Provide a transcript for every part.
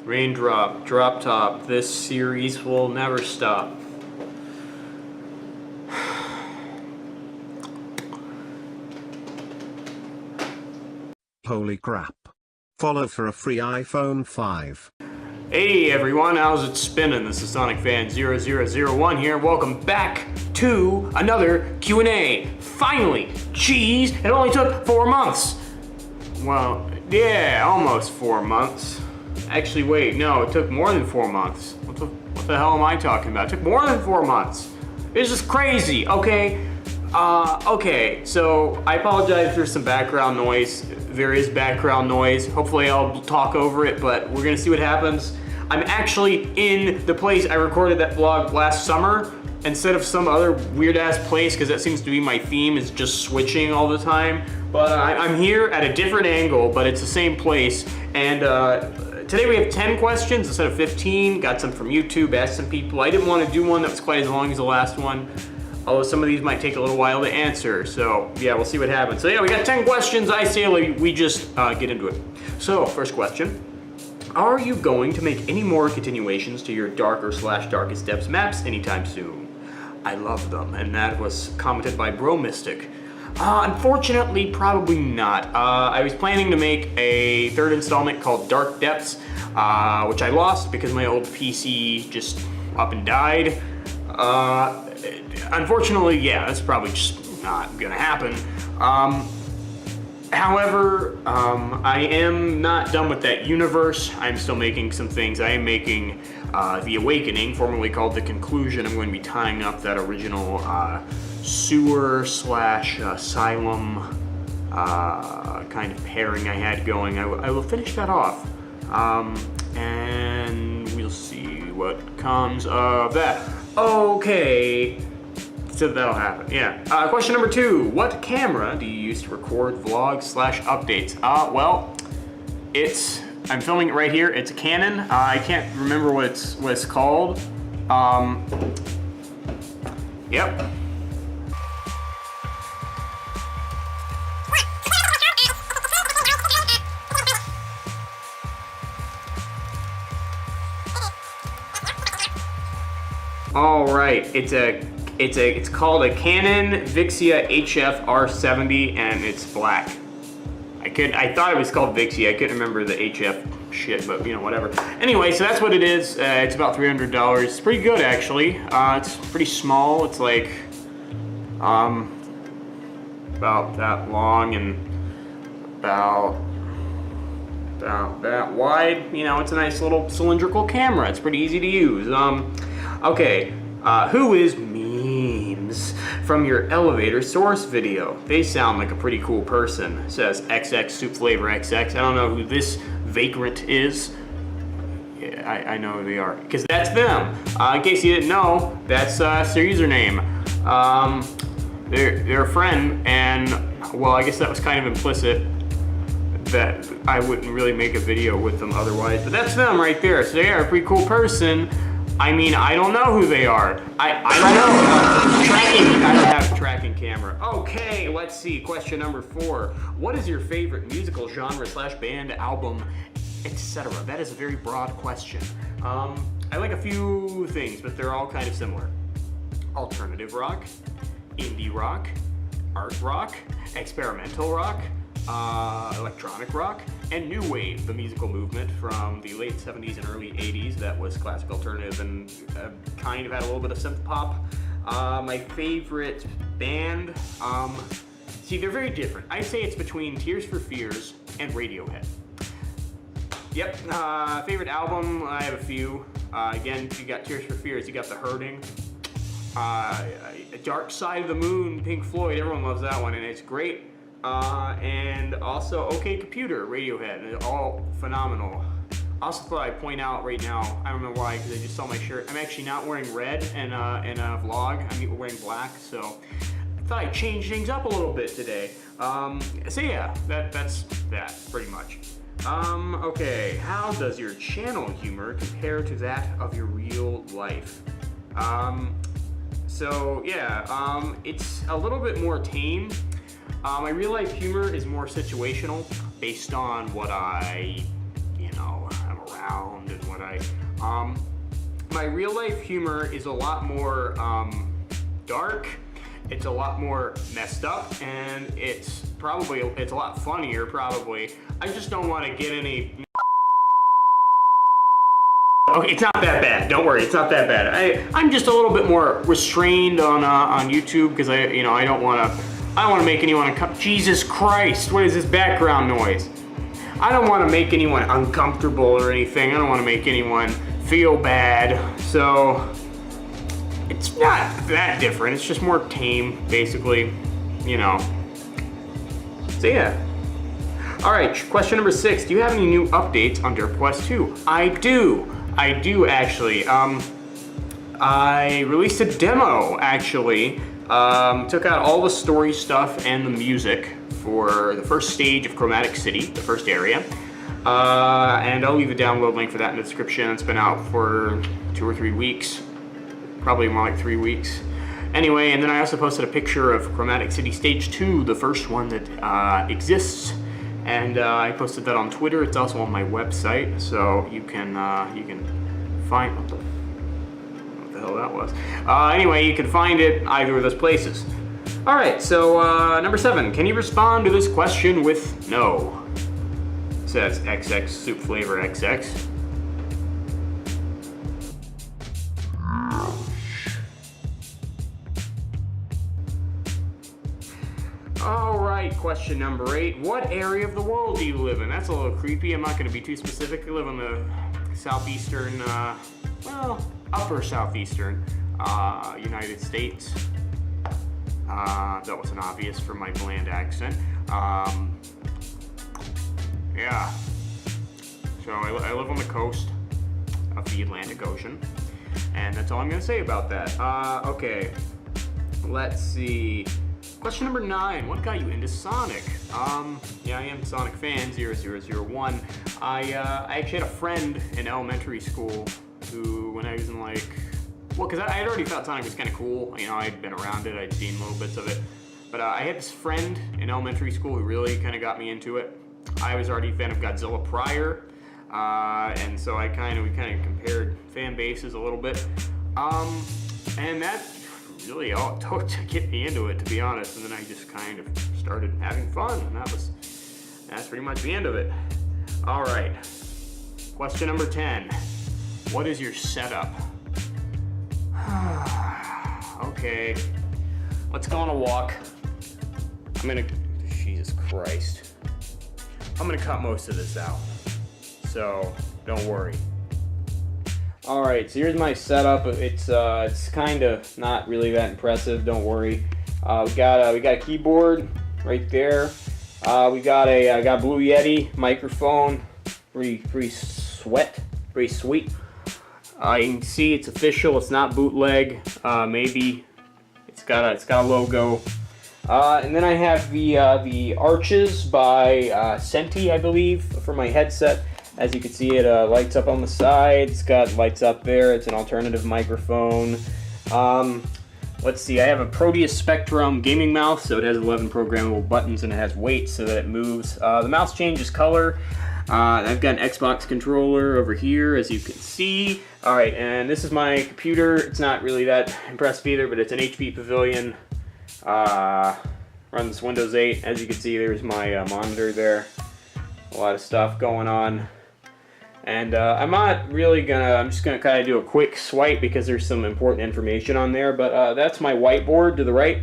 Raindrop, drop top, this series will never stop. Holy crap. Follow for a free iPhone 5. Hey everyone, how's it spinning? This is SonicFan0001 here. Welcome back to another Q&A. Finally! Jeez, it only took 4 months. Well, yeah, almost 4 months. Actually, wait, no, it took more than 4 months. What the hell am I talking about? It took more than 4 months. It's just crazy, okay? Okay, so I apologize for some background noise. There is background noise. Hopefully I'll talk over it, but we're gonna see what happens. I'm actually in the place I recorded that vlog last summer instead of some other weird ass place, because that seems to be my theme, is just switching all the time. But I'm here at a different angle, but it's the same place. And today we have 10 questions instead of 15. Got some from YouTube, asked some people. I didn't want to do one that was quite as long as the last one, although some of these might take a little while to answer. So yeah, we'll see what happens. So yeah, we got 10 questions. I say we just get into it. So first question. Are you going to make any more continuations to your darker/darkest depths maps anytime soon? I love them, and that was commented by Bro Mystic. Unfortunately, probably not. I was planning to make a third installment called Dark Depths, which I lost because my old PC just up and died. Unfortunately, yeah, that's probably just not gonna happen. However, I am not done with that universe. I'm still making some things. I am making The Awakening, formerly called The Conclusion. I'm going to be tying up that original sewer/asylum kind of pairing I had going. I will finish that off. And we'll see what comes of that. Okay. So that'll happen, yeah. Question number 2, what camera do you use to record vlogs/updates? Well, I'm filming it right here. It's a Canon. I can't remember what it's called. Yep. All right, it's called a Canon Vixia HF R70, and it's black. I thought it was called Vixia. I couldn't remember the HF shit, but you know, whatever. Anyway, so that's what it is. It's about $300. It's pretty good, actually. It's pretty small. It's like about that long and about that wide. You know, it's a nice little cylindrical camera. It's pretty easy to use. Okay. Who is memes from your elevator source video? They sound like a pretty cool person. It says XX Soup Flavor XX. I don't know who this vagrant is. Yeah, I know who they are, because that's them. In case you didn't know, that's their username. They're a friend, and well, I guess that was kind of implicit that I wouldn't really make a video with them otherwise, but that's them right there. So they are a pretty cool person. I mean, I don't know who they are. I don't know. Tracking. I don't have a tracking camera. Okay, let's see. Question number 4. What is your favorite musical genre/band, album, etc.? That is a very broad question. I like a few things, but they're all kind of similar. Alternative rock, indie rock, art rock, experimental rock, electronic rock, and new wave, the musical movement from the late 70s and early 80s that was classic alternative and kind of had a little bit of synth pop. My favorite band, see, they're very different. I'd say it's between Tears for Fears and Radiohead. Yep, favorite album, I have a few. Again, you got Tears for Fears, you got The Hurting. Dark Side of the Moon, Pink Floyd, everyone loves that one, and it's great. And also OK Computer, Radiohead, all phenomenal. Also thought I'd point out right now, I don't know why, because I just saw my shirt, I'm actually not wearing red in a vlog, I'm wearing black, so I thought I'd change things up a little bit today. So yeah, that's that, pretty much. Okay, how does your channel humor compare to that of your real life? So yeah, it's a little bit more tame. My real life humor is more situational, based on what I'm around guy. My real life humor is a lot more dark. It's a lot more messed up, and it's a lot funnier probably. I just don't want to get any. Okay, it's not that bad. Don't worry, it's not that bad. I'm just a little bit more restrained on YouTube because I don't want to make anyone Jesus Christ! What is this background noise? I don't want to make anyone uncomfortable or anything. I don't want to make anyone feel bad. So it's not that different. It's just more tame, basically. So yeah. All right. Question number 6. Do you have any new updates on Derp Quest 2? I do actually. I released a demo actually. Took out all the story stuff and the music for the first stage of Chromatic City, the first area. And I'll leave a download link for that in the description. It's been out for 2 or 3 weeks. Probably more like 3 weeks. Anyway, and then I also posted a picture of Chromatic City Stage 2, the first one that exists. And I posted that on Twitter. It's also on my website, so you can find what the hell that was. Anyway, you can find it either of those places. All right, so number 7. Can you respond to this question with no? It says XX soup flavor XX. Alright, question number 8. What area of the world do you live in? That's a little creepy. I'm not going to be too specific. I live in the southeastern, upper southeastern United States. That wasn't obvious from my bland accent. Yeah. So I live on the coast of the Atlantic Ocean. And that's all I'm going to say about that. Okay. Let's see. Question number 9, what got you into Sonic? Yeah, I am Sonic fan, 0001. I actually had a friend in elementary school who, when I was in because I had already thought Sonic was kind of cool. I'd been around it, I'd seen little bits of it. But I had this friend in elementary school who really kind of got me into it. I was already a fan of Godzilla prior, and so we kind of compared fan bases a little bit. And that really all it took to get me into it, to be honest. And then I just kind of started having fun, and that's pretty much the end of it. All right. Question number 10. What is your setup? Okay. Let's go on a walk. Jesus Christ. I'm gonna cut most of this out, so don't worry. All right, so here's my setup. It's kind of not really that impressive. Don't worry. We got a keyboard right there. We got a Blue Yeti microphone. Pretty sweet. You can see it's official. It's not bootleg. Maybe it's got a logo. And then I have the Arches by Senti, I believe, for my headset. As you can see, it lights up on the side. It's got lights up there. It's an alternative microphone. Let's see. I have a Proteus Spectrum gaming mouse, so it has 11 programmable buttons and it has weight so that it moves. The mouse changes color. I've got an Xbox controller over here, as you can see. All right, and this is my computer. It's not really that impressive either, but it's an HP Pavilion. Runs Windows 8. As you can see, there's my monitor there. A lot of stuff going on. And I'm just gonna kind of do a quick swipe because there's some important information on there, but that's my whiteboard to the right.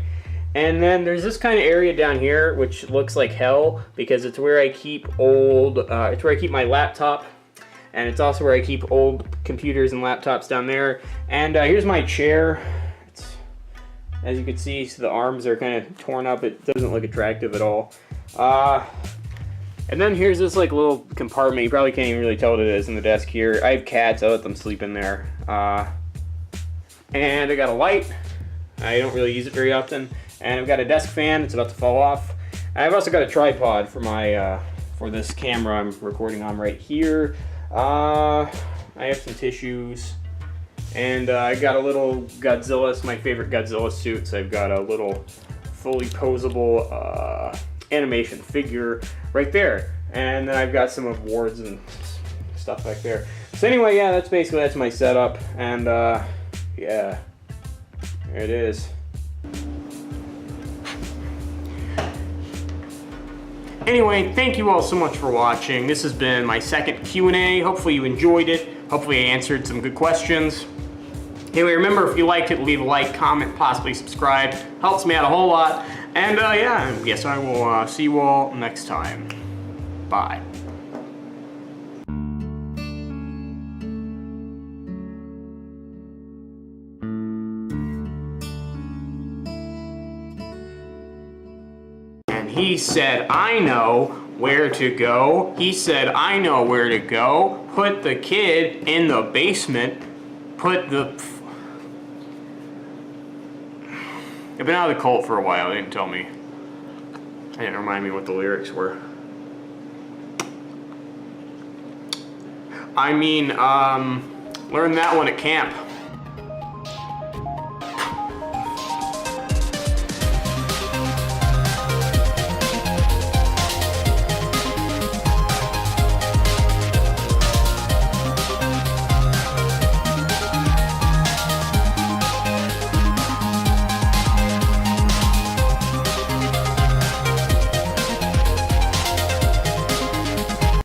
And then there's this kind of area down here which looks like hell because it's where I keep it's where I keep my laptop, and it's also where I keep old computers and laptops down there. And here's my chair. As you can see, so the arms are kind of torn up. It doesn't look attractive at all. And then here's this little compartment. You probably can't even really tell what it is in the desk here. I have cats. I let them sleep in there. And I got a light. I don't really use it very often. And I've got a desk fan. It's about to fall off. I've also got a tripod for my for this camera I'm recording on right here. I have some tissues. And I got a little Godzilla. It's my favorite Godzilla suit. So I've got a little fully posable animation figure right there. And then I've got some awards and stuff back there. So anyway, yeah, that's my setup, and yeah, there it is. Anyway, thank you all so much for watching. This has been my second Q&A. Hopefully you enjoyed it. Hopefully I answered some good questions. Anyway, remember, if you liked it, leave a like, comment, possibly subscribe. Helps me out a whole lot. And yeah, I guess I will see you all next time. Bye. And he said, I know where to go. He said, I know where to go. Put the kid in the basement. Put the... I've been out of the cult for a while. They didn't tell me. They didn't remind me what the lyrics were. I mean, learned that one at camp.